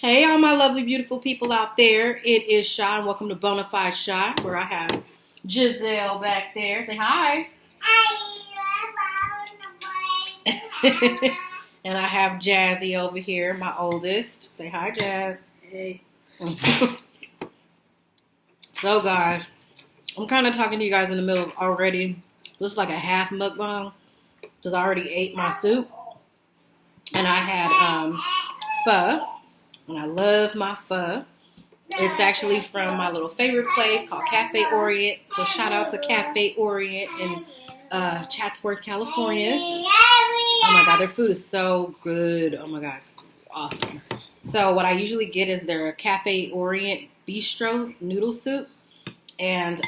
Hey, all my lovely, beautiful people out there. It is Shy, and welcome to Bonafide Shy, where I have Giselle back there. Say hi. And I have Jazzy over here, my oldest. Say hi, Jazz. Hey. So, guys, I'm kind of talking to you guys in the middle of already. This is like a half mukbang because I already ate my soup. And I had pho. And I love my pho. It's actually from my little favorite place called Cafe Orient. So shout out to Cafe Orient in Chatsworth, California. Oh my God, their food is so good. Oh my God, it's awesome. So what I usually get is their Cafe Orient Bistro noodle soup. And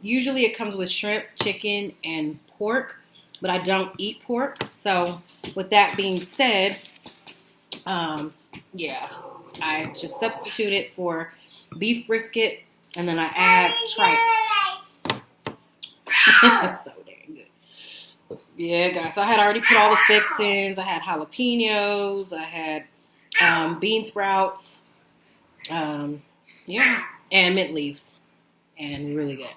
usually it comes with shrimp, chicken, and pork. But I don't eat pork. So with that being said, yeah, I just substitute it for beef brisket, and then I add tripe. That's so dang good. Yeah, guys. So I had already put all the fixings. I had jalapenos. I had bean sprouts. Yeah, and mint leaves, and really good.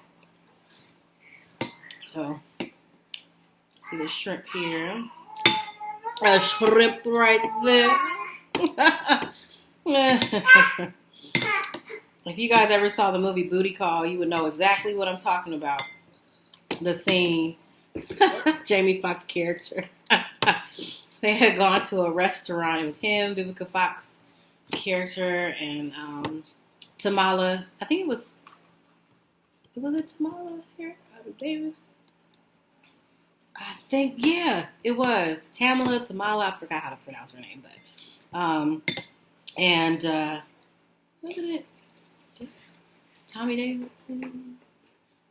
So the shrimp here. A shrimp right there. If you guys ever saw the movie Booty Call, you would know exactly what I'm talking about. The scene, Jamie Foxx character. They had gone to a restaurant. It was him, Vivica Fox character, and Tamala. I think it was Tamala here? David? I think, yeah, it was. Tamala. I forgot how to pronounce her name, but wasn't it Tommy Davidson?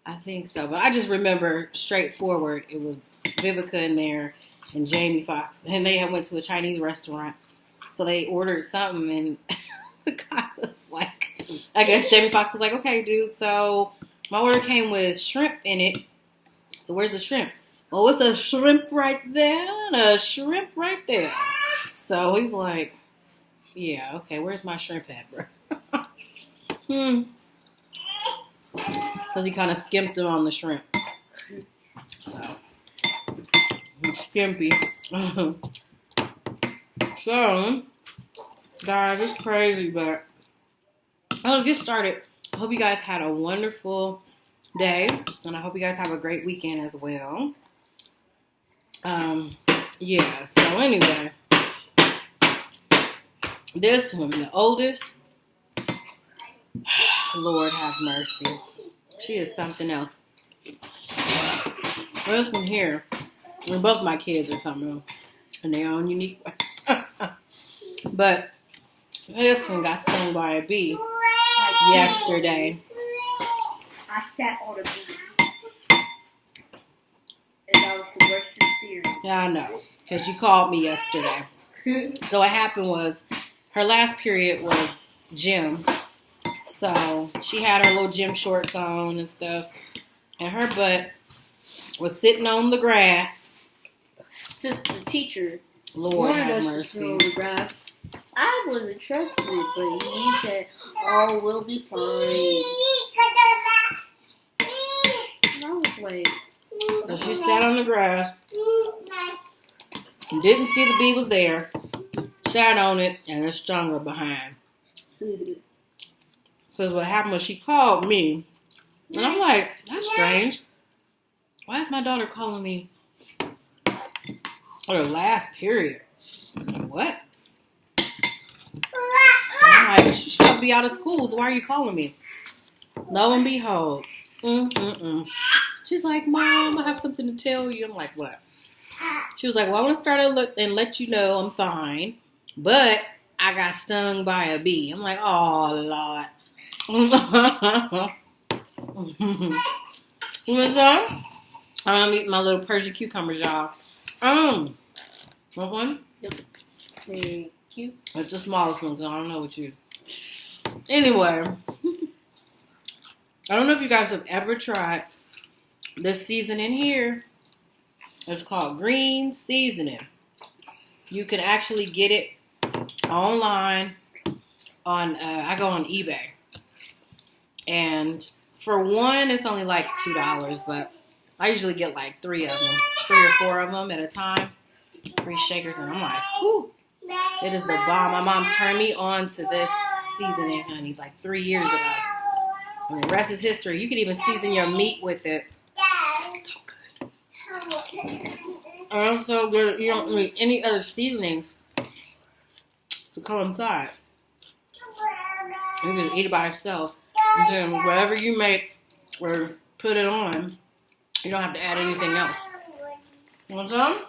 I think so, but I just remember straightforward. It was Vivica in there and Jamie Foxx, and they went to a Chinese restaurant, so they ordered something, and the guy was like, I guess Jamie Foxx was like, "Okay, dude, so my order came with shrimp in it. So where's the shrimp?" "Oh, it's a shrimp right there and a shrimp right there." So he's like, "Yeah, okay, where's my shrimp at, bro?" Because he kind of skimped him on the shrimp. So, skimpy. So, guys, it's crazy, but I'll get started. I hope you guys had a wonderful day, and I hope you guys have a great weekend as well. Yeah, so anyway, this one, the oldest, Lord have mercy. She is something else. This one here, and both my kids are something else in their own unique way. But this one got stung by a bee yesterday. I sat on a bee. And that was the worst experience. Yeah, I know. Because you called me yesterday. So what happened was, her last period was gym. So she had her little gym shorts on and stuff. And her butt was sitting on the grass. Since the teacher Lord wanted have us mercy. to sit on the grass, I wasn't trusted, but he said, "Oh, we'll be fine." And I was like, So she sat on the grass. And didn't see the bee was there. Sat on it and it stung her behind. Because what happened was she called me. And I'm like, that's strange. Why is my daughter calling me on her last period? What? I'm like, she should be out of school, so why are you calling me? Lo and behold. She's like, "Mom, I have something to tell you." I'm like, "What?" She was like, "Well, I want to start and let you know I'm fine, but I got stung by a bee." I'm like, "Oh, Lord." What's up? I'm eating my little Persian cucumbers, y'all. What one? Yep. Thank you. It's the smallest one, because I don't know what you. Anyway, I don't know if you guys have ever tried this seasoning here. It's called green seasoning. You can actually get it online I go on eBay, and for one, it's only like $2, but I usually get like 3 or 4 of them at a time. 3 shakers, and I'm like, whew, it is the bomb. My mom turned me on to this seasoning, honey, like 3 years ago. And the rest is history. You can even season your meat with it. It's so good. And it's so good. You don't need any other seasonings to coincide. You can eat it by itself. And then whatever you make or put it on, you don't have to add anything else. Want some?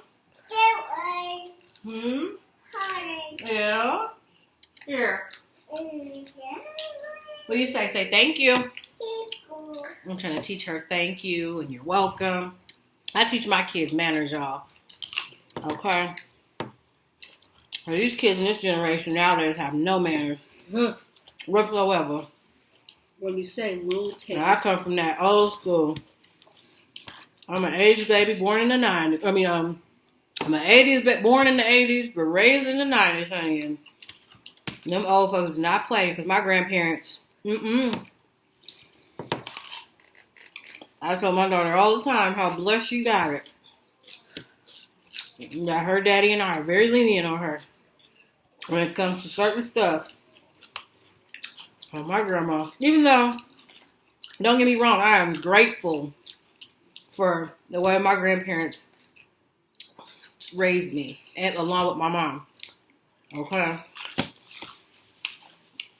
Yeah? Here. What do you say? Say thank you. I'm trying to teach her thank you and you're welcome. I teach my kids manners, y'all. Okay? Well, these kids in this generation nowadays have no manners whatsoever. When you say we'll take now, I come from that old school. I'm an 80s baby born in the 90s. I mean, I'm an 80s born in the 80s, but raised in the 90s, honey. And them old folks did not play because my grandparents, I tell my daughter all the time how blessed she got it. That her daddy and I are very lenient on her when it comes to certain stuff. Oh, my grandma, even though, don't get me wrong, I am grateful for the way my grandparents raised me, and along with my mom. Okay?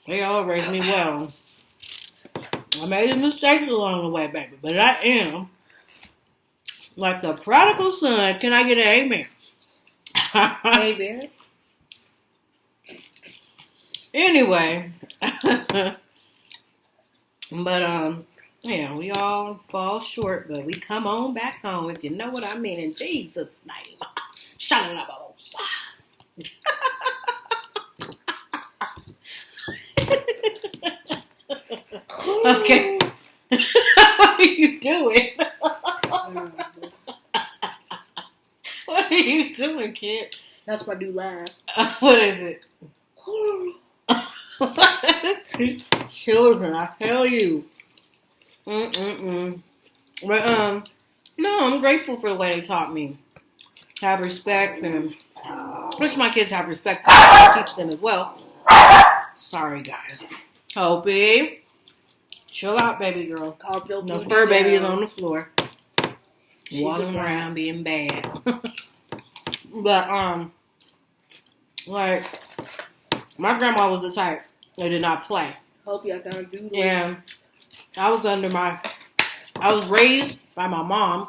They all raised me well. I made mistakes along the way, baby, but I am like the prodigal son. Can I get an amen? Amen. Anyway, but yeah, we all fall short, but we come on back home, if you know what I mean, in Jesus' name. Shut it up. Okay. What are you doing? What are you doing, kid? That's my new laugh. What is it? Children, I tell you. But no, I'm grateful for the way they taught me. Have respect, and wish my kids have respect. I teach them as well. Sorry, guys. Hopi, chill out, baby girl. No fur baby is on the floor, walking around being bad. But like my grandma was the type that did not play. Hope y'all gotta do that. And I was raised by my mom,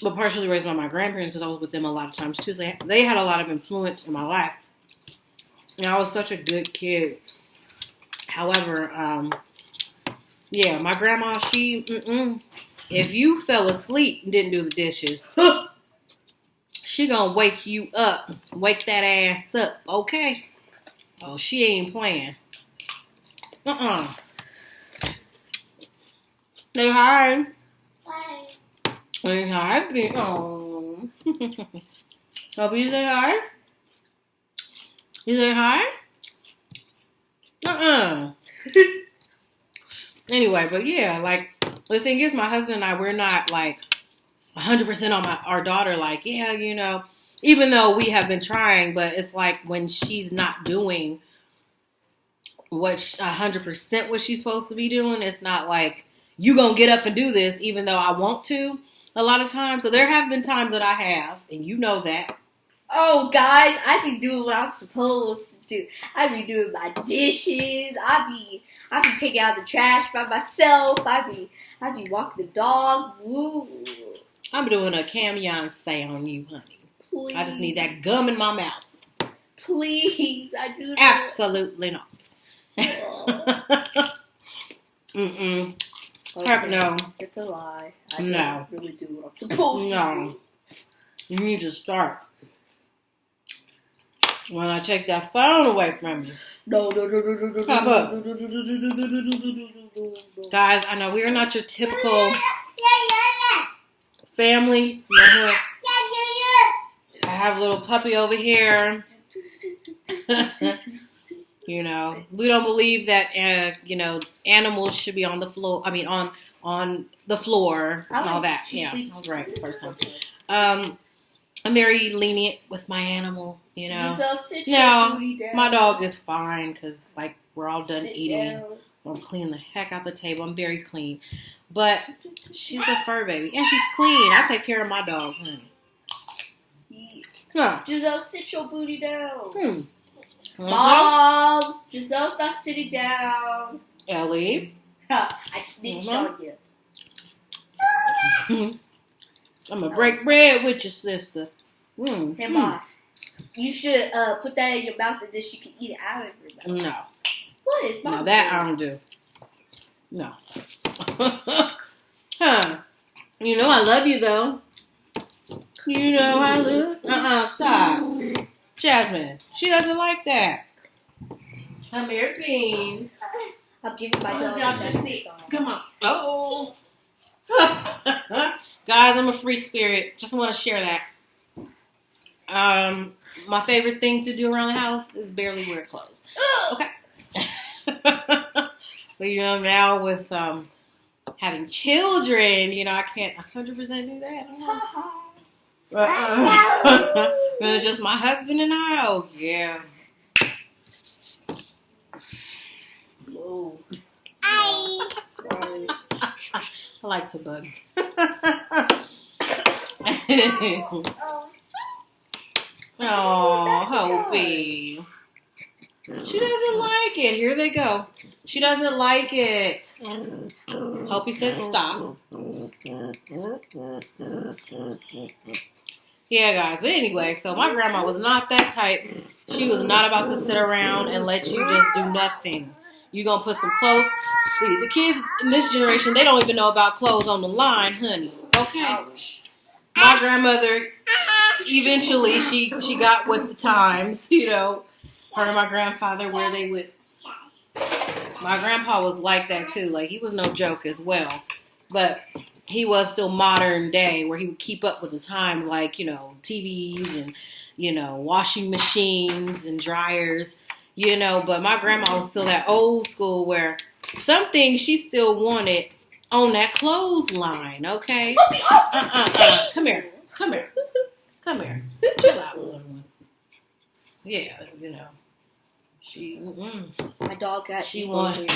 but partially raised by my grandparents because I was with them a lot of times too. They had a lot of influence in my life. And I was such a good kid. However, yeah, my grandma, if you fell asleep and didn't do the dishes, she gonna wake you up, wake that ass up, okay? Oh, she ain't playing. Say hi. Hi. Say hi, baby. Oh. Hope you say hi. You say hi? Anyway, but yeah, like, the thing is, my husband and I, we're not, like, 100% on our daughter, like, yeah, you know, even though we have been trying, but it's like when she's not doing 100% what she's supposed to be doing, it's not like, you gonna get up and do this, even though I want to, a lot of times. So there have been times that I have, and you know that. Oh, guys, I be doing what I'm supposed to do. I be doing my dishes. I be taking out the trash by myself. I be walking the dog. Woo. I'm doing a Beyonce on you, honey. Please. I just need that gum in my mouth. Please, I do that. Absolutely not. Okay. No. It's a lie. I No. don't really do what I'm supposed to do. You need to start. When I take that phone away from you. No. Pop up. Guys, I know we are not your typical family. I have a little puppy over here. You know, we don't believe that, you know, animals should be on the floor. I mean, on the floor and all that. Yeah, I was right the first time. I'm very lenient with my animal, you know. No, my dog is fine because, like, we're all done eating. I'm cleaning the heck out the table. I'm very clean. But she's a fur baby, and she's clean. I take care of my dog, honey. Huh. Giselle, sit your booty down. Mom, Giselle's not sitting down. Ellie. I snitched on you. I'm going to break bread with your sister. Hey, Mom. You should put that in your mouth and then she can eat it out of your mouth. No. What is No, that I don't do. No. Huh. You know I love you, though. You know I love... Stop. Jasmine, she doesn't like that. Come here, Beans. I'm giving my dog a song. Come on. Oh. Guys, I'm a free spirit. Just want to share that. My favorite thing to do around the house is barely wear clothes. Okay. But you know, now with having children, you know, I can't 100% do that. It's just my husband and I. Oh yeah. Whoa. I like to bug. Oh, Hopi. She doesn't like it. Here they go. She doesn't like it. Hopi said stop. Yeah, guys. But anyway, so my grandma was not that type. She was not about to sit around and let you just do nothing. You gonna put some clothes. See, the kids in this generation, they don't even know about clothes on the line, honey. Okay. My grandmother, eventually, she got with the times, you know. Her and my grandfather, where they would. My grandpa was like that too. Like, he was no joke as well. But he was still modern day, where he would keep up with the times, like, you know, TVs and, you know, washing machines and dryers, you know. But my grandma was still that old school where some things she still wanted on that clothesline, okay? Come here. Come here. Come here. Chill out, little one. Yeah, you know. She, my dog got she wanted.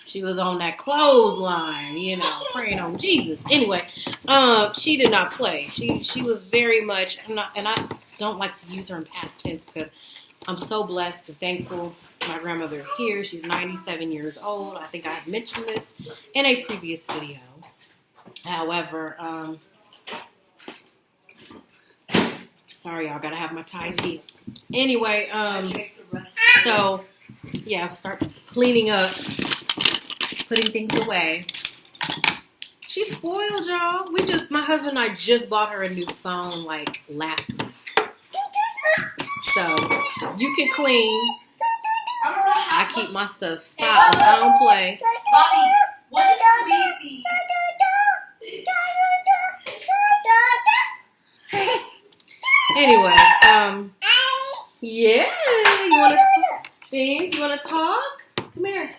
She was on that clothesline, you know, praying on Jesus. Anyway, she did not play. She was very much, and I don't like to use her in past tense because I'm so blessed and thankful. My grandmother is here. She's 97 years old. I think I have mentioned this in a previous video. However, sorry, y'all, gotta have my Thai tea. Anyway, so yeah, I'll start cleaning up, putting things away. She's spoiled, y'all. My husband and I just bought her a new phone like last week. So you can clean. I keep my stuff spotless. I don't play. Bobby, what is sleepy? Anyway, yeah, you want to talk? Beans, you want to talk? Come here.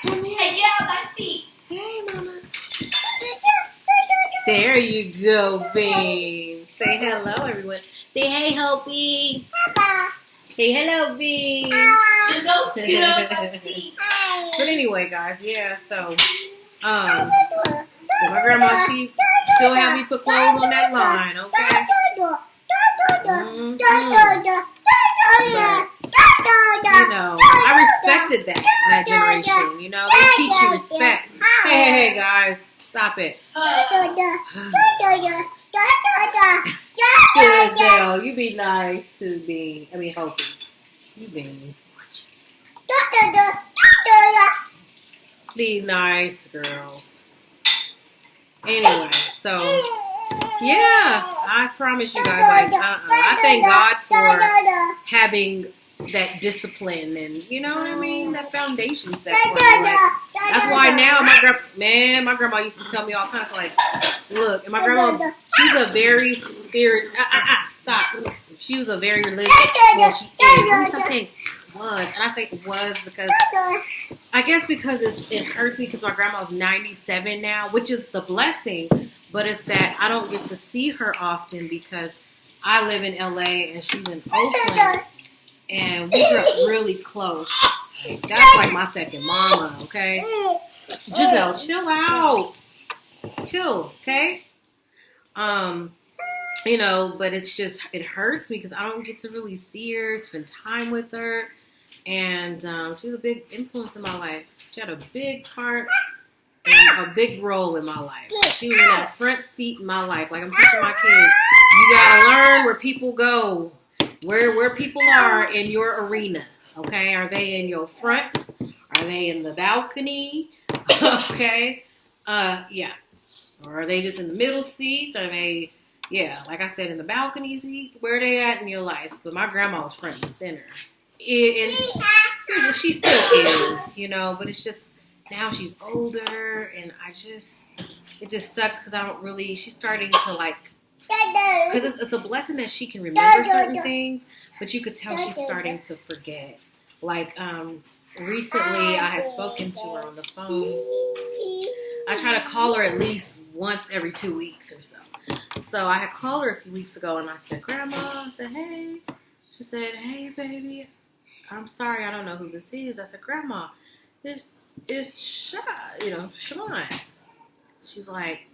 Come here. Hey, get out my seat. Hey, Mama. There you go, Beans. Say hello, everyone. Say hey, Hopi. Say hello, Beans. Giselle, get out my seat. But anyway, guys, yeah, so, my grandma, she still had me put clothes on that line, okay? You know, I respected that generation. You know, they teach you respect. Hey, guys, stop it. Giselle, you be nice to me. I mean, Hopi. You Beans. Be nice, girls. Anyway, so yeah, I promise you guys, I thank God for having that discipline and, you know what I mean, that foundation set for me. Like, that's why now my grandma used to tell me all kinds of, like, look, and my grandma, she's a very stop. she was a very religious. Well, she is. Let me stop saying was, and I say was because I guess because it hurts me because my grandma's 97 now, which is the blessing. But it's that I don't get to see her often because I live in LA and she's in Oakland, and we grew up really close. That's like my second mama, okay? Giselle, chill out. Chill, okay? You know, but it's just, it hurts me because I don't get to really see her, spend time with her. And she was a big influence in my life. She had a big part and a big role in my life. She was in that front seat in my life. Like I'm teaching my kids, you gotta learn where people go, where people are in your arena. Okay, are they in your front? Are they in the balcony? Okay, yeah. Or are they just in the middle seats? Are they, yeah, like I said, in the balcony seats? Where are they at in your life? But my grandma was front and center. And spiritual, she still is, you know, but it's just, now she's older, and it just sucks because I don't really, she's starting to like, because it's a blessing that she can remember certain things, but you could tell she's starting to forget. Like, recently I had spoken to her on the phone. I try to call her at least once every 2 weeks or so. So I had called her a few weeks ago, and I said, Grandma, I said, hey. She said, hey, baby, I'm sorry, I don't know who this is. I said, Grandma, this is Siobhan. She's like,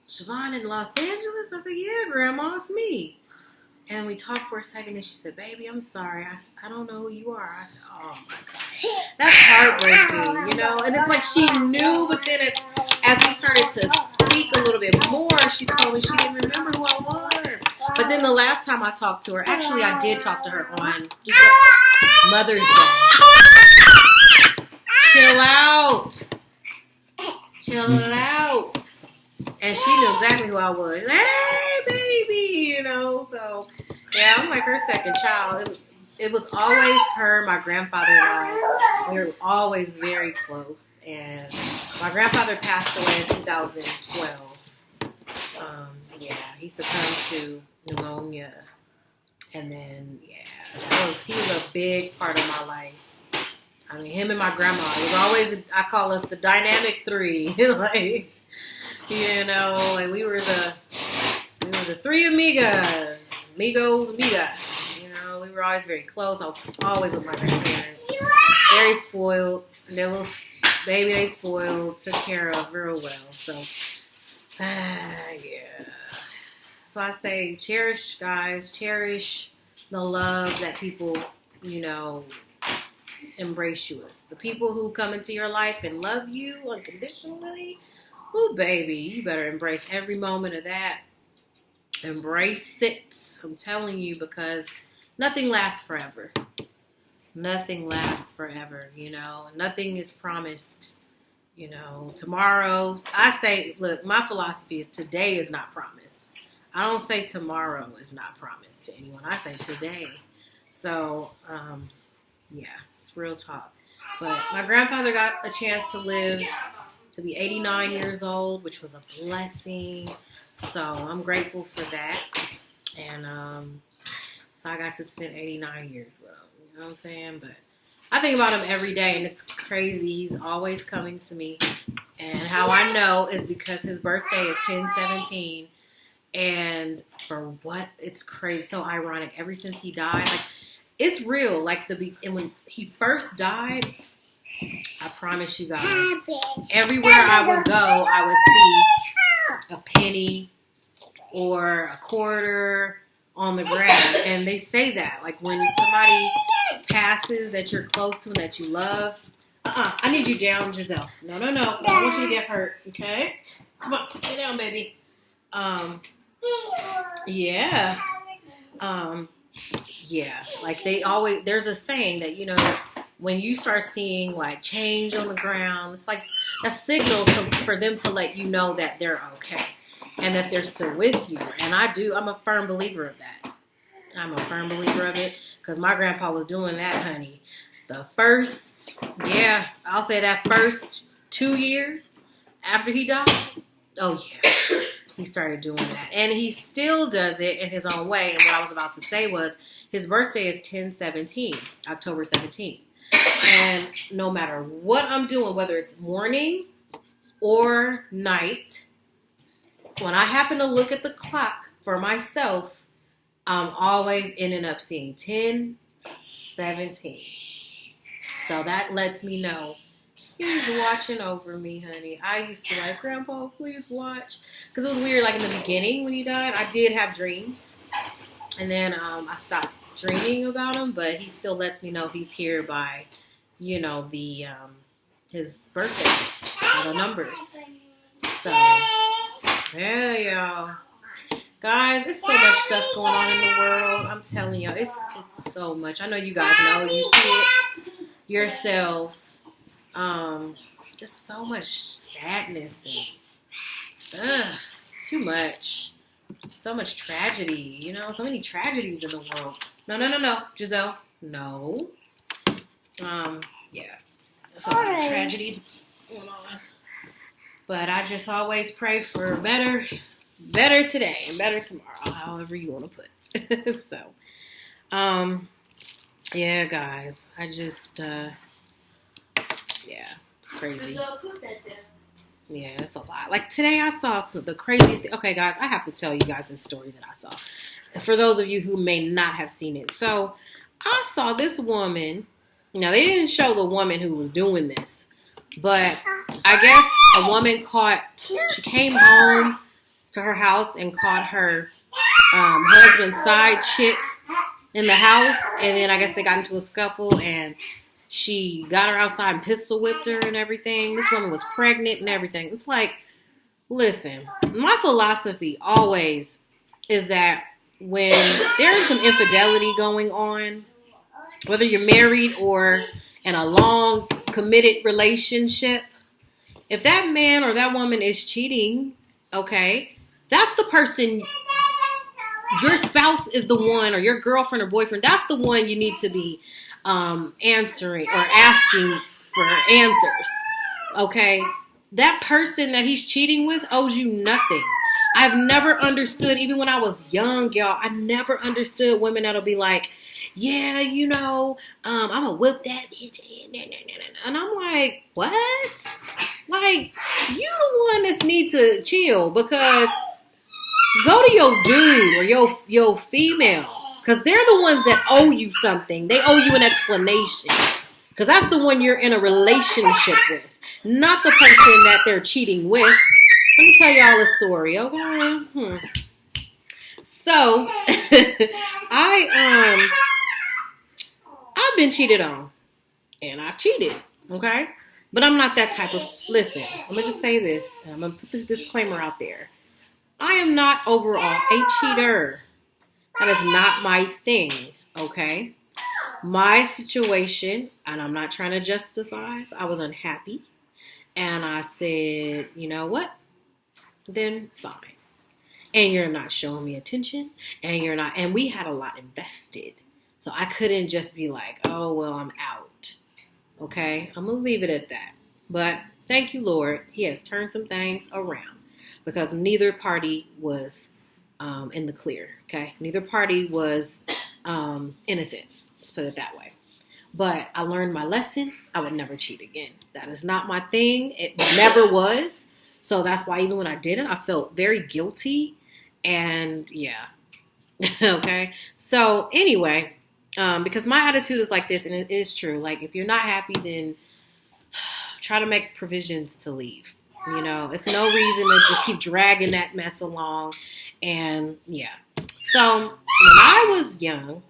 Siobhan in Los Angeles? I said, yeah, Grandma, it's me. And we talked for a second, and she said, baby, I'm sorry. I don't know who you are. I said, oh, my God. That's heartbreaking, you know? And it's like she knew, but then as we started to speak a little bit more, she told me she didn't remember who I was. But then the last time I talked to her, actually, I did talk to her on Mother's Day. Chill out. Chill it out. And she knew exactly who I was. Hey, baby, you know. So, yeah, I'm like her second child. It was always her, my grandfather, and I. We were always very close. And my grandfather passed away in 2012. Yeah, he succumbed to pneumonia. And then, yeah, he was a big part of my life. I mean, him and my grandma. It was always, I call us the dynamic three. Like, you know, like we were the three amigos, amiga. You know, we were always very close. I was always with my grandparents. Very spoiled. They spoiled, took care of real well. So, yeah. So I say, cherish, guys, cherish the love that people, you know, embrace you with. The people who come into your life and love you unconditionally. Oh, baby, you better embrace every moment of that. Embrace it. I'm telling you, because nothing lasts forever. Nothing lasts forever, you know. Nothing is promised, you know. Tomorrow, I say, look, my philosophy is today is not promised. I don't say tomorrow is not promised to anyone. I say today. So, yeah, it's real talk. But my grandfather got a chance to live to be 89 years old, which was a blessing. So I'm grateful for that. And so I got to spend 89 years with him. You know what I'm saying? But I think about him every day, and it's crazy. He's always coming to me. And how I know is because his birthday is 10/17. And for what? It's crazy. So ironic. Ever since he died, like, it's real. Like, and when he first died, I promise you guys, everywhere I would go, I would see a penny or a quarter on the ground. And they say that, like, when somebody passes that you're close to and that you love, I need you down, Giselle. No. I don't want you to get hurt, okay? Come on, get down, baby. Yeah. Yeah. Like, there's a saying that, you know, when you start seeing, like, change on the ground, it's like a signal for them to let you know that they're okay and that they're still with you. And I'm a firm believer of that. I'm a firm believer of it because my grandpa was doing that, honey. The first 2 years after he died, oh, yeah. he started doing that. And he still does it in his own way. And what I was about to say was his birthday is 10/17, October 17th. And no matter what I'm doing, whether it's morning or night, when I happen to look at the clock for myself, I'm always ending up seeing 10/17. So that lets me know he's watching over me, honey. I used to be like, Grandpa, please watch. Because it was weird, like in the beginning when he died, I did have dreams. And then I stopped dreaming about him, but he still lets me know he's here by, the his birthday, the numbers. So, yeah, y'all. Guys, it's so much stuff going on in the world. I'm telling y'all, it's so much. I know you guys know. You see it yourselves. Just so much sadness and too much. So much tragedy, so many tragedies in the world. No, Giselle, no. Yeah, there's a lot of tragedies going on. But I just always pray for better today and better tomorrow, however you want to put it. So, yeah, guys, I just, yeah, it's crazy. Yeah, it's a lot. Like today I saw the craziest thing. Okay, guys, I have to tell you guys this story that I saw. For those of you who may not have seen it. So I saw this woman. Now, they didn't show the woman who was doing this. But I guess a woman she came home to her house and caught her husband's side chick in the house. And then I guess they got into a scuffle and she got her outside and pistol whipped her and everything. This woman was pregnant and everything. It's like, listen, my philosophy always is that when there is some infidelity going on, whether you're married or in a long committed relationship, if that man or that woman is cheating, okay, that's the person, your spouse is the one, or your girlfriend or boyfriend, that's the one you need to be answering or asking for answers. Okay, that person that he's cheating with owes you nothing. I've never understood, even when I was young, y'all, I never understood women that'll be like, yeah, I'm gonna whip that bitch. And I'm like, what? Like, you the one that need to chill, because go to your dude or your female, because they're the ones that owe you something. They owe you an explanation, because that's the one you're in a relationship with, not the person that they're cheating with. Let me tell y'all a story, okay? So, I've been cheated on, and I've cheated, okay? But I'm not that type of, listen, I'm going to just say this, and I'm going to put this disclaimer out there. I am not overall a cheater. That is not my thing, okay? My situation, and I'm not trying to justify, I was unhappy, and I said, you know what? Then fine. And you're not showing me attention, and we had a lot invested. So I couldn't just be like, oh, well, I'm out. Okay? I'm going to leave it at that. But thank you, Lord. He has turned some things around, because neither party was in the clear. Okay? Neither party was innocent. Let's put it that way. But I learned my lesson. I would never cheat again. That is not my thing. It never was. So that's why even when I did it, I felt very guilty. And yeah. Okay? So anyway, because my attitude is like this, and it is true. Like, if you're not happy, then try to make provisions to leave. It's no reason to just keep dragging that mess along. And yeah. So when I was young,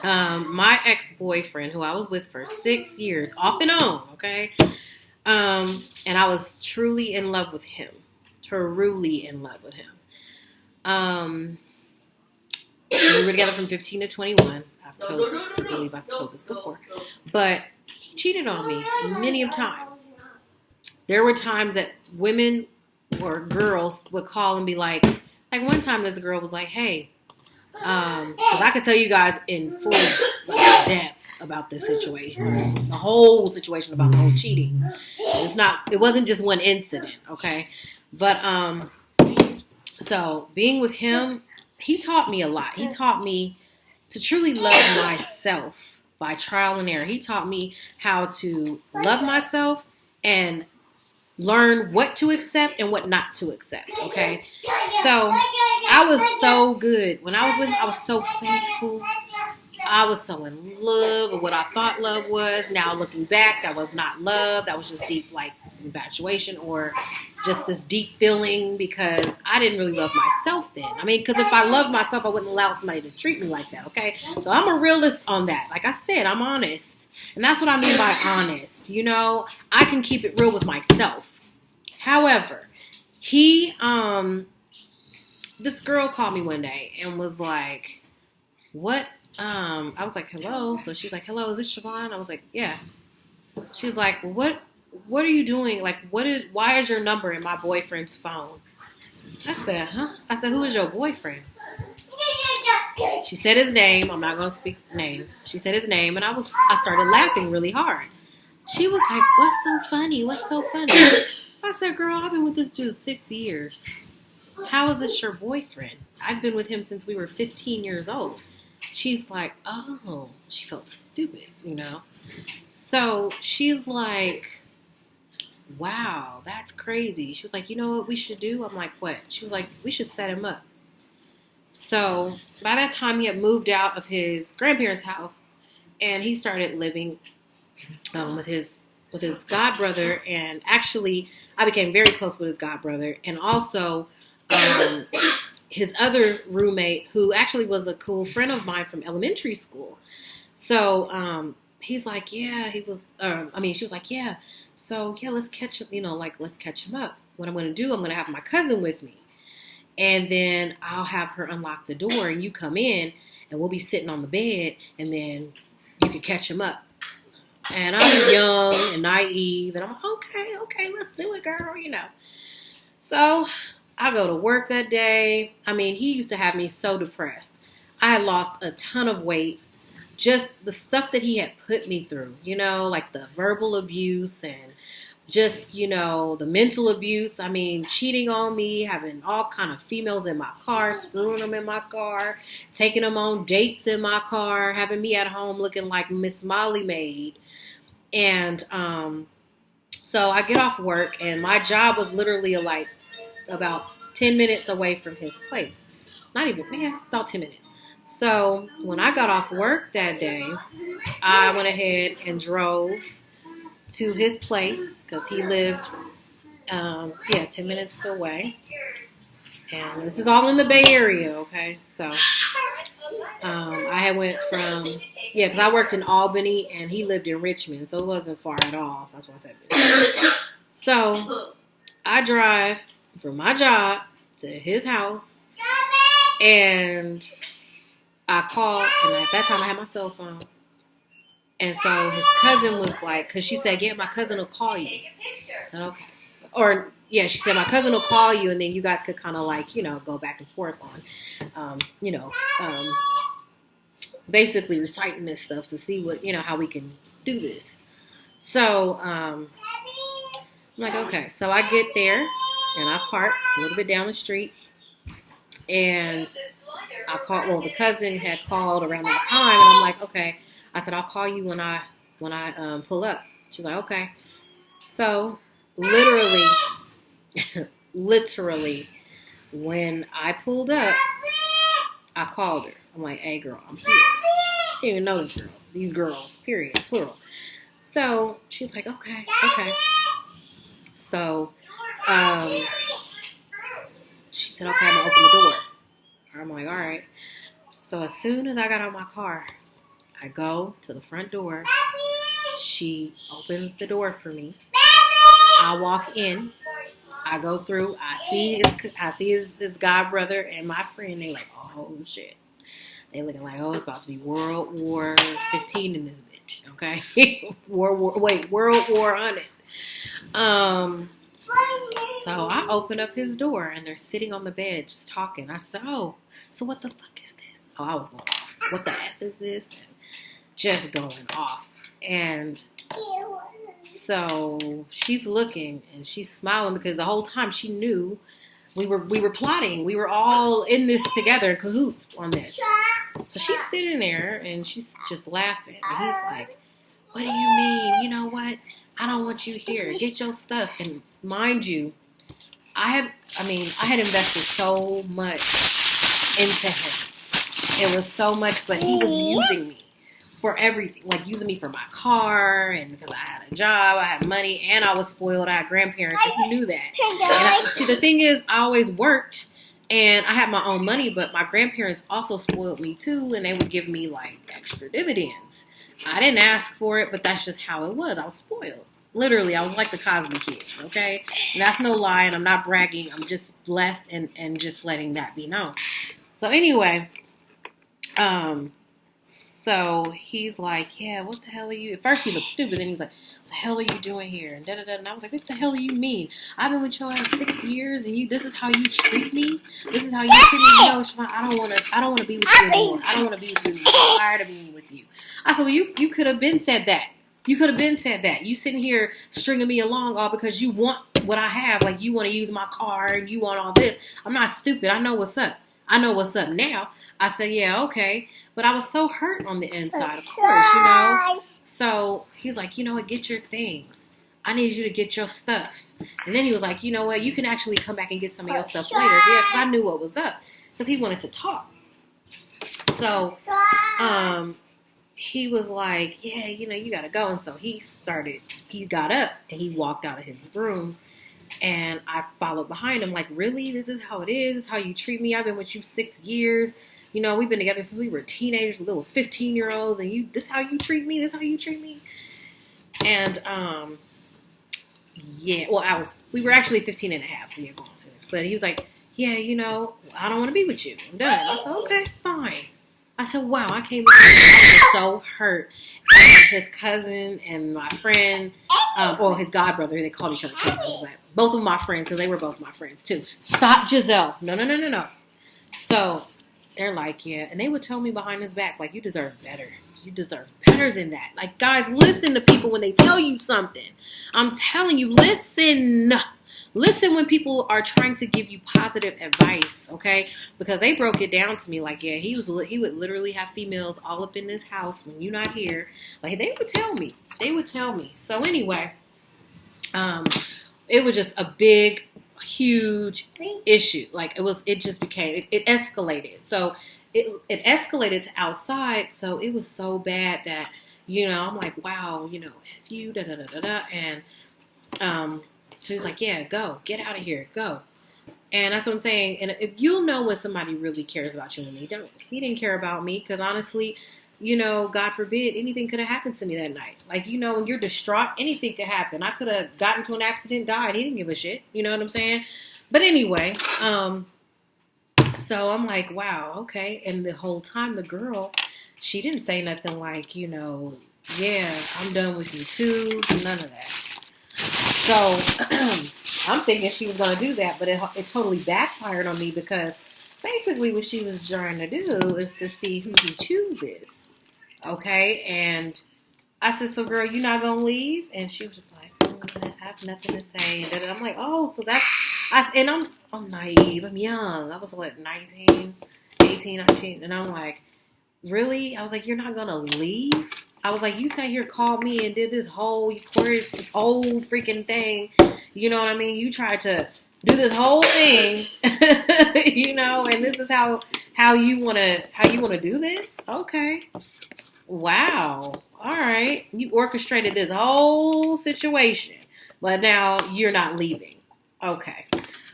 my ex-boyfriend, who I was with for 6 years, off and on, okay? And I was truly in love with him. Truly in love with him. We were together from 15 to 21. I believe I've told this before. But he cheated on me many of times. There were times that women or girls would call and be like one time this girl was like, hey, because I could tell you guys in full depth about this situation, the whole situation about the whole cheating. It wasn't just one incident, okay? But So being with him, he taught me a lot. He taught me to truly love myself by trial and error. He taught me how to love myself and learn what to accept and what not to accept. Okay. So I was so good. When I was with him, I was so faithful. I was so in love with what I thought love was. Now looking back, that was not love. That was just deep like infatuation or just this deep feeling because I didn't really love myself then. I mean, because if I loved myself, I wouldn't allow somebody to treat me like that, okay? So I'm a realist on that. Like I said, I'm honest. And that's what I mean by honest. You know, I can keep it real with myself. However, this girl called me one day and was like, what? I was like, hello. So she's like, hello, is this Siobhan? I was like, yeah. She was like, what are you doing? Like, why is your number in my boyfriend's phone? I said, huh? I said, who is your boyfriend? She said his name. I'm not going to speak names. She said his name, and I started laughing really hard. She was like, what's so funny? What's so funny? I said, girl, I've been with this dude 6 years. How is this your boyfriend? I've been with him since we were 15 years old. She's like, oh, she felt stupid, you know? So she's like, wow, that's crazy. She was like, you know what we should do? I'm like, what? She was like, we should set him up. So by that time, he had moved out of his grandparents' house, and he started living with his godbrother. And actually, I became very close with his godbrother, and also his other roommate, who actually was a cool friend of mine from elementary school. So he's like, yeah, he was. She was like, yeah. So yeah, let's catch him. You know, like let's catch him up. What I'm going to do, I'm going to have my cousin with me. And then I'll have her unlock the door and you come in and we'll be sitting on the bed and then you can catch him up. And I'm young and naive and I'm like, okay, let's do it, girl, you know. So I go to work that day. I mean, he used to have me so depressed. I had lost a ton of weight. Just the stuff that he had put me through, you know, like the verbal abuse and just, you know, the mental abuse. I mean, cheating on me, having all kind of females in my car, screwing them in my car, taking them on dates in my car, having me at home looking like Miss Molly Maid. And so I get off work, and my job was literally like about 10 minutes away from his place. Not even, about 10 minutes. So when I got off work that day, I went ahead and drove to his place because he lived, 10 minutes away. And this is all in the Bay Area, okay? So I had went from, because I worked in Albany and he lived in Richmond, so it wasn't far at all. So that's why I said. So I drive from my job to his house, and I called, and at that time I had my cell phone. And so his cousin was like, because she said, yeah, my cousin will call you. I said, okay. She said, my cousin will call you, and then you guys could kind of like, you know, go back and forth on, basically reciting this stuff to see what, you know, how we can do this. So I'm like, okay. So I get there, and I park a little bit down the street, and I called, the cousin had called around that time, and I'm like, okay. I said, I'll call you when I pull up. She was like, okay. So literally, when I pulled up, I called her. I'm like, hey girl, I'm here. I didn't even know this girl. These girls, period, plural. So she's like, okay. So she said, okay, I'm gonna open the door. I'm like, all right. So as soon as I got out of my car, I go to the front door. She opens the door for me. I walk in. I go through. I see his god brother and my friend. They like, oh shit. They looking like, oh, it's about to be World War 15 in this bitch. Okay, World War on it. So I open up his door and they're sitting on the bed just talking. I said, oh, so what the fuck is this? Oh, I was going off. What the F is this? And just going off. And so she's looking and she's smiling because the whole time she knew we were plotting. We were all in this together, cahoots on this. So she's sitting there and she's just laughing. And he's like, what do you mean? You know what? I don't want you here. Get your stuff. And mind you, I had invested so much into him. It was so much, but he was using me for everything. Like using me for my car, and because I had a job, I had money, and I was spoiled. I had grandparents, and he knew that. See, the thing is, I always worked, and I had my own money, but my grandparents also spoiled me too, and they would give me like extra dividends. I didn't ask for it, but that's just how it was. I was spoiled. Literally, I was like the Cosby Kids, okay? And that's no lie, and I'm not bragging. I'm just blessed and just letting that be known. So anyway, so he's like, yeah, what the hell are you? At first he looked stupid, then he was like, what the hell are you doing here? And da-da-da. And I was like, what the hell do you mean? I've been with your ass 6 years, and this is how you treat me? This is how you treat me? No, Siobhan, I don't want to be with you anymore. I don't want to be with you anymore. I'm tired of being with you. I said, well, you could have been said that. You could have been said that. You sitting here stringing me along all because you want what I have. Like, you want to use my car and you want all this. I'm not stupid. I know what's up. I know what's up now. I said, yeah, okay. But I was so hurt on the inside, of course, you know. So he's like, you know what? Get your things. I need you to get your stuff. And then he was like, you know what? You can actually come back and get some of your stuff later. Yeah, because I knew what was up. Because he wanted to talk. So, he was like, yeah, you know, you got to go. And so he got up and he walked out of his room. And I followed behind him like, really? This is how it is? This is how you treat me? I've been with you 6 years. You know, we've been together since we were teenagers, little 15-year-olds. And this is how you treat me? This is how you treat me? And, yeah, well, we were actually 15 and a half. So yeah, go on to it. But he was like, yeah, you know, I don't want to be with you. I'm done. I said, okay, fine. I said, wow, I came with you. I was so hurt. And his cousin and my friend, well, his godbrother, they called each other cousins, but both of my friends, because they were both my friends too. Stop, Giselle. No. So they're like, yeah. And they would tell me behind his back, like, you deserve better. You deserve better than that. Like, guys, listen to people when they tell you something. I'm telling you, listen. Listen when people are trying to give you positive advice, okay? Because they broke it down to me like, yeah, he would literally have females all up in this house when you're not here. Like, they would tell me. So anyway, it was just a big, huge issue. Like, it escalated. So it escalated to outside. So it was so bad that, you know, I'm like, wow, you know, F you, da-da-da-da-da. And, so he's like, yeah, go. Get out of here. Go. And that's what I'm saying. And if you'll know when somebody really cares about you and they don't. He didn't care about me because honestly, you know, God forbid, anything could have happened to me that night. Like, you know, when you're distraught, anything could happen. I could have gotten into an accident, died. He didn't give a shit. You know what I'm saying? But anyway, so I'm like, wow, okay. And the whole time the girl, she didn't say nothing like, you know, yeah, I'm done with you too. None of that. So I'm thinking she was going to do that, but it totally backfired on me because basically what she was trying to do is to see who he chooses. Okay. And I said, so girl, you not going to leave? And she was just like, I have nothing to say. And I'm like, oh, so I'm naive. I'm young. I was 18, 19. And I'm like, really? I was like, you're not going to leave? I was like, you sat here, called me, and did this whole freaking thing. You know what I mean? You tried to do this whole thing, you know, and this is how you wanna do this? Okay. Wow. All right. You orchestrated this whole situation, but now you're not leaving. Okay.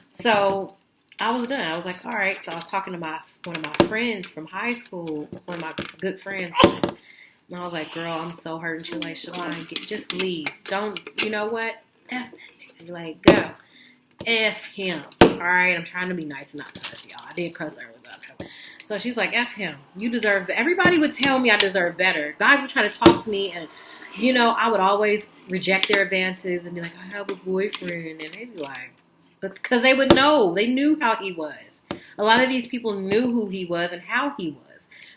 So I was done. I was like, all right. So I was talking to one of my friends from high school, one of my good friends. And I was like, girl, I'm so hurt. And she was like, Shalon, just leave. Don't, you know what? F that nigga. Like, go. F him. All right? I'm trying to be nice and not cuss, y'all. I did cuss her without him. So she's like, F him. You deserve better. Everybody would tell me I deserve better. Guys would try to talk to me. And, you know, I would always reject their advances and be like, I have a boyfriend. And they'd be like, because they would know. They knew how he was. A lot of these people knew who he was and how he was.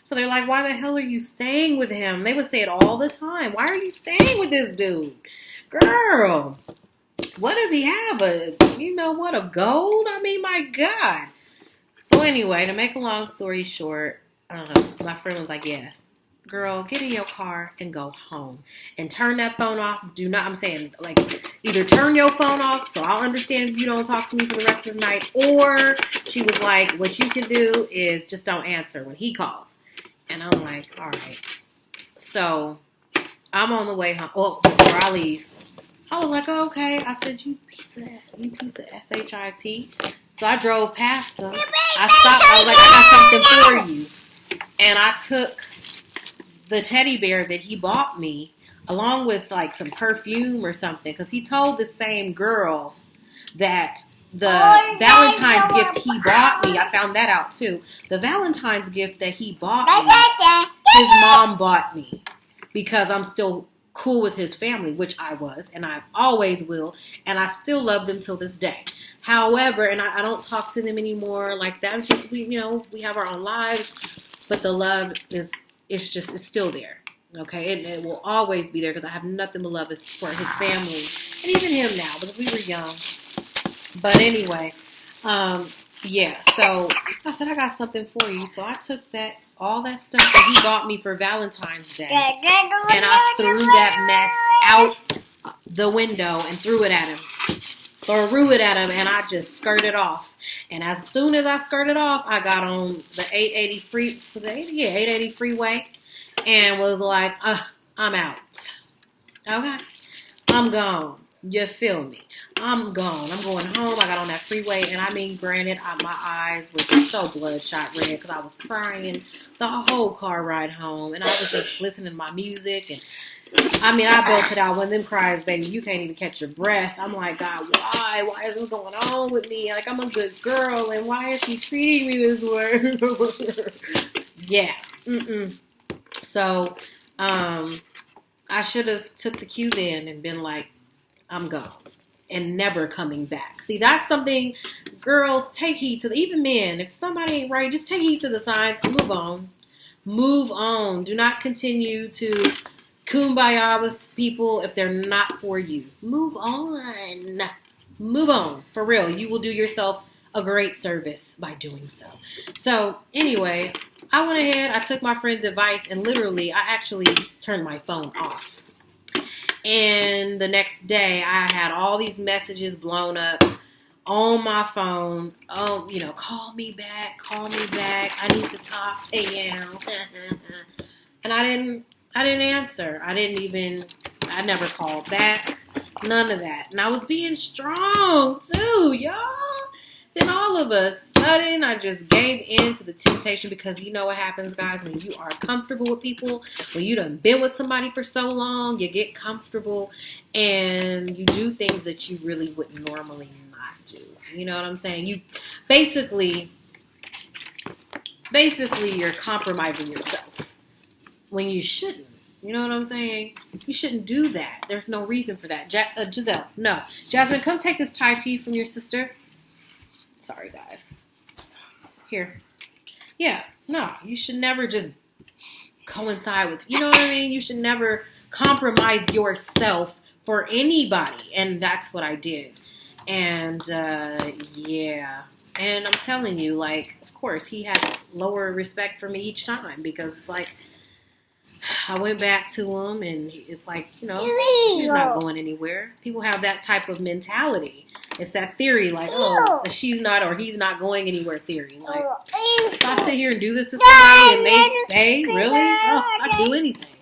So they're like, why the hell are you staying with him? They would say it all the time. Why are you staying with this dude? Girl. What does he have? Of gold? I mean, my God. So anyway, to make a long story short, my friend was like, yeah, girl, get in your car and go home. And turn that phone off. I'm saying, like, either turn your phone off so I'll understand if you don't talk to me for the rest of the night. Or she was like, what you can do is just don't answer when he calls. And I'm like, all right. So I'm on the way home. Well, before I leave, I was like, oh, okay. I said, you piece of shit. So I drove past him. I stopped. I was like, I got something for you. And I took the teddy bear that he bought me, along with like some perfume or something, because he told the same girl that the Valentine's gift he bought me, I found that out too. The Valentine's gift that he bought me, his mom bought me, because I'm still cool with his family, which I was, and I always will, and I still love them till this day. However, and I don't talk to them anymore like that. It's just we have our own lives, but the love is still there. Okay, and it will always be there because I have nothing but love for his family and even him now, because we were young. But anyway, yeah. So I said I got something for you. So I took all that stuff that he bought me for Valentine's Day, and I threw that mess out the window and threw it at him, and I just skirted off. And as soon as I skirted off, I got on the 880 freeway, and was like, I'm out. Okay, I'm gone. You feel me? I'm gone. I'm going home. I got on that freeway, and I mean, granted, my eyes were so bloodshot red because I was crying the whole car ride home, and I was just listening to my music, and I mean, I belted out one of them cries, baby. You can't even catch your breath. I'm like, God, why? Why is this going on with me? Like, I'm a good girl, and why is he treating me this way? Yeah. So, I should have took the cue then and been like, I'm gone and never coming back. See, that's something, girls, take heed to. Even men, if somebody ain't right, just take heed to the signs and move on. Move on. Do not continue to kumbaya with people if they're not for you. Move on. Move on. For real. You will do yourself a great service by doing so. So, anyway, I went ahead, I took my friend's advice, and literally, I actually turned my phone off. And the next day, I had all these messages blown up on my phone. Oh, call me back. I need to talk to you. And I didn't answer. I never called back. None of that. And I was being strong too, y'all. Then all of a sudden, I just gave in to the temptation, because you know what happens, guys, when you are comfortable with people, when you done been with somebody for so long, you get comfortable and you do things that you really wouldn't normally not do. You know what I'm saying? You basically you're compromising yourself when you shouldn't. You know what I'm saying? You shouldn't do that. There's no reason for that. Giselle, no. Jasmine, come take this Thai tea from your sister. Sorry, guys. Here. Yeah, no, you should never just coincide with, you know what I mean? You should never compromise yourself for anybody. And that's what I did. And, yeah. And I'm telling you, like, of course, he had lower respect for me each time, because it's like, I went back to him, and it's like, he's not going anywhere. People have that type of mentality. It's that theory, like, oh, she's not or he's not going anywhere theory. Like, if I sit here and do this to somebody and they stay, really? Oh, I'd do anything.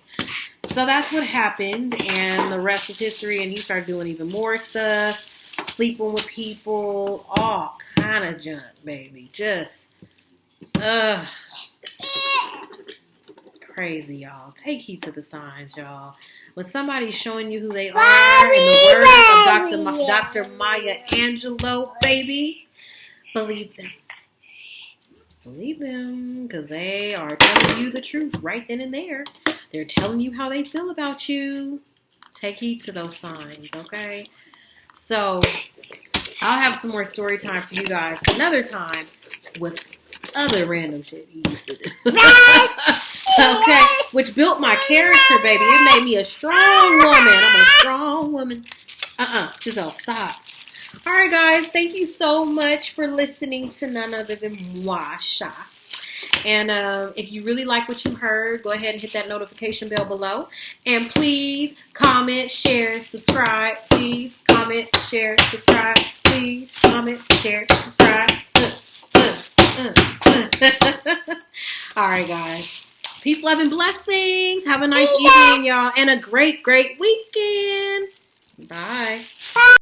So that's what happened, and the rest is history, and he started doing even more stuff, sleeping with people, all kind of junk, baby. Just, crazy, y'all. Take heed to the signs, y'all. When somebody's showing you who they are, in the words of Dr. Maya Angelou, baby, believe them. Believe them, because they are telling you the truth right then and there. They're telling you how they feel about you. Take heed to those signs, okay? So, I'll have some more story time for you guys another time with other random shit you used to do. Okay, which built my character, baby. It made me a strong woman. I'm a strong woman. Giselle, stop. All right, guys. Thank you so much for listening to none other than Washa. And if you really like what you heard, go ahead and hit that notification bell below. And please comment, share, subscribe. Please comment, share, subscribe. Please comment, share, subscribe. All right, guys. Peace, love, and blessings. Have a nice evening, y'all. And a great, great weekend. Bye.